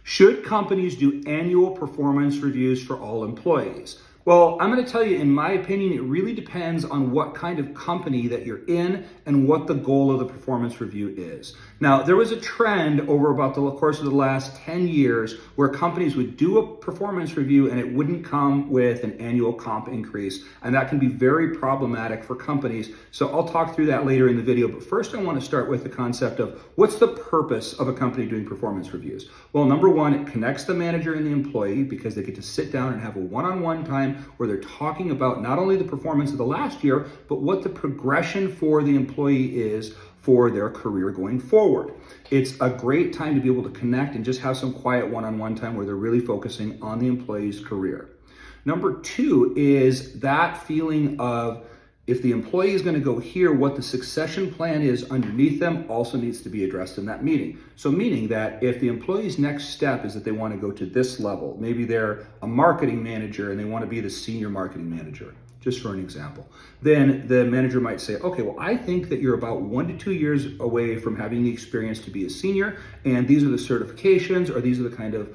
Should companies do annual performance reviews for all employees? Well, I'm going to tell you, in my opinion, it really depends on what kind of company that you're in and what the goal of the performance review is. Now, there was a trend over about the course of the last 10 years where companies would do a performance review and it wouldn't come with an annual comp increase. And that can be very problematic for companies. So I'll talk through that later in the video. But first, I want to start with the concept of what's the purpose of a company doing performance reviews? Well, number one, it connects the manager and the employee because they get to sit down and have a one-on-one time where they're talking about not only the performance of the last year, but what the progression for the employee is for their career going forward. It's a great time to be able to connect and just have some quiet one-on-one time where they're really focusing on the employee's career. Number two is that feeling of, if the employee is going to go here, what the succession plan is underneath them also needs to be addressed in that meeting. So meaning that if the employee's next step is that they want to go to this level, maybe they're a marketing manager and they want to be the senior marketing manager, just for an example, then the manager might say, okay, well, I think that you're about 1 to 2 years away from having the experience to be a senior, and these are the certifications, or these are the kind of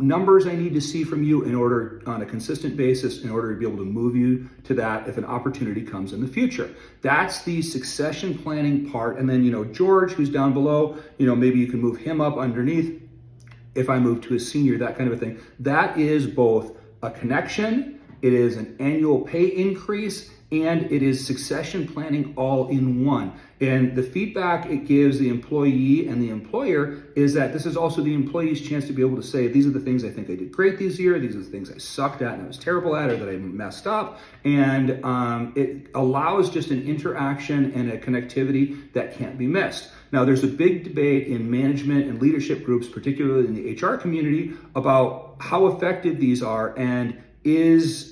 numbers I need to see from you in order, on a consistent basis, in order to be able to move you to that if an opportunity comes in the future. That's the succession planning part. And then, George, who's down below, maybe you can move him up underneath if I move to a senior, that kind of a thing. That is both a connection, it is an annual pay increase, and it is succession planning all in one. And the feedback it gives the employee and the employer is that this is also the employee's chance to be able to say, these are the things I think I did great this year, these are the things I sucked at and I was terrible at, or that I messed up. And it allows just an interaction and a connectivity that can't be missed. Now, there's a big debate in management and leadership groups, particularly in the HR community, about how effective these are, and is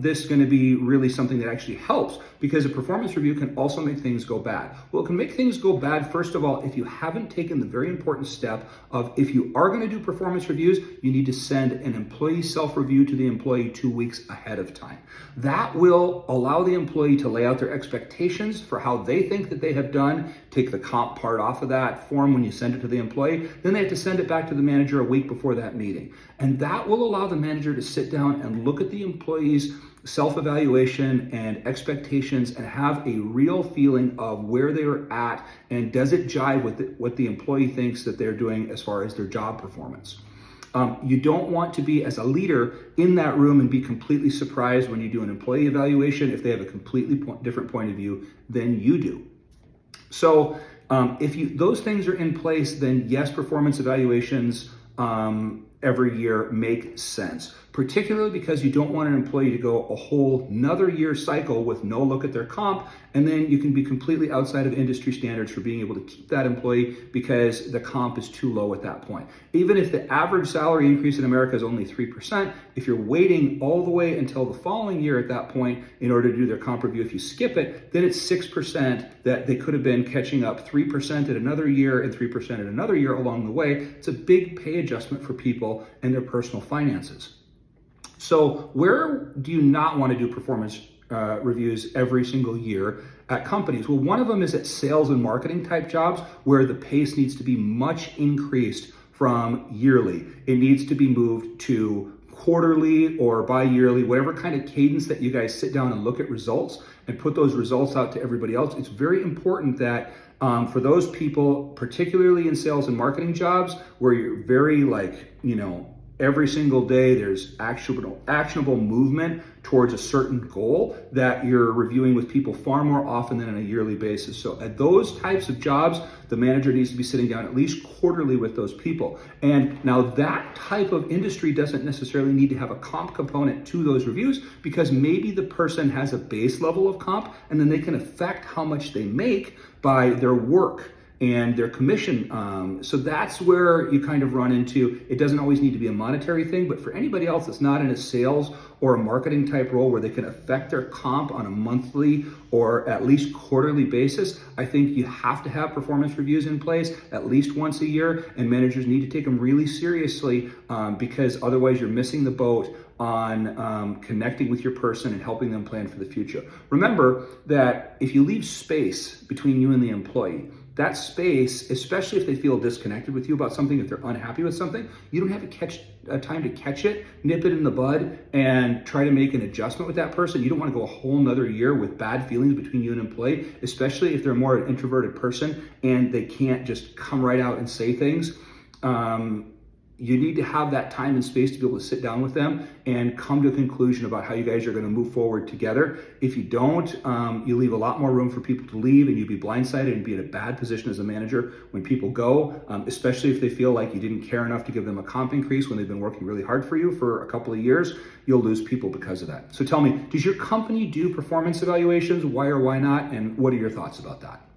this going to be really something that actually helps? Because a performance review can also make things go bad. Well, it can make things go bad, first of all, if you haven't taken the very important step of, if you are going to do performance reviews, you need to send an employee self-review to the employee 2 weeks ahead of time. That will allow the employee to lay out their expectations for how they think that they have done, take the comp part off of that form when you send it to the employee, then they have to send it back to the manager a week before that meeting. And that will allow the manager to sit down and look at the employee's self-evaluation and expectations and have a real feeling of where they are at, and does it jive with what the employee thinks that they're doing as far as their job performance. You don't want to be, as a leader, in that room and be completely surprised when you do an employee evaluation if they have a completely different point of view than you do. So if those things are in place, then yes, performance evaluations every year make sense, particularly because you don't want an employee to go a whole another year cycle with no look at their comp, and then you can be completely outside of industry standards for being able to keep that employee because the comp is too low at that point. Even if the average salary increase in America is only 3%, if you're waiting all the way until the following year at that point in order to do their comp review, if you skip it, then it's 6% that they could have been catching up 3% at another year and 3% at another year along the way. It's a big pay adjustment for people and their personal finances. So where do you not want to do performance reviews every single year at companies? Well, one of them is at sales and marketing type jobs where the pace needs to be much increased from yearly. It needs to be moved to quarterly or bi-yearly, whatever kind of cadence that you guys sit down and look at results and put those results out to everybody else. It's very important that for those people, particularly in sales and marketing jobs where you're very every single day there's actionable movement towards a certain goal, that you're reviewing with people far more often than on a yearly basis. So at those types of jobs, the manager needs to be sitting down at least quarterly with those people. And now that type of industry doesn't necessarily need to have a comp component to those reviews, because maybe the person has a base level of comp and then they can affect how much they make by their work and their commission. So that's where you kind of run into, it doesn't always need to be a monetary thing, but for anybody else that's not in a sales or a marketing type role where they can affect their comp on a monthly or at least quarterly basis, I think you have to have performance reviews in place at least once a year, and managers need to take them really seriously because otherwise you're missing the boat on connecting with your person and helping them plan for the future. Remember that if you leave space between you and the employee, that space, especially if they feel disconnected with you about something, if they're unhappy with something, you don't have time to catch it, nip it in the bud, and try to make an adjustment with that person. You don't want to go a whole nother year with bad feelings between you and an employee, especially if they're more an introverted person and they can't just come right out and say things. You need to have that time and space to be able to sit down with them and come to a conclusion about how you guys are going to move forward together. If you don't, you leave a lot more room for people to leave, and you'd be blindsided and be in a bad position as a manager when people go, especially if they feel like you didn't care enough to give them a comp increase when they've been working really hard for you for a couple of years. You'll lose people because of that. So tell me, does your company do performance evaluations? Why or why not? And what are your thoughts about that?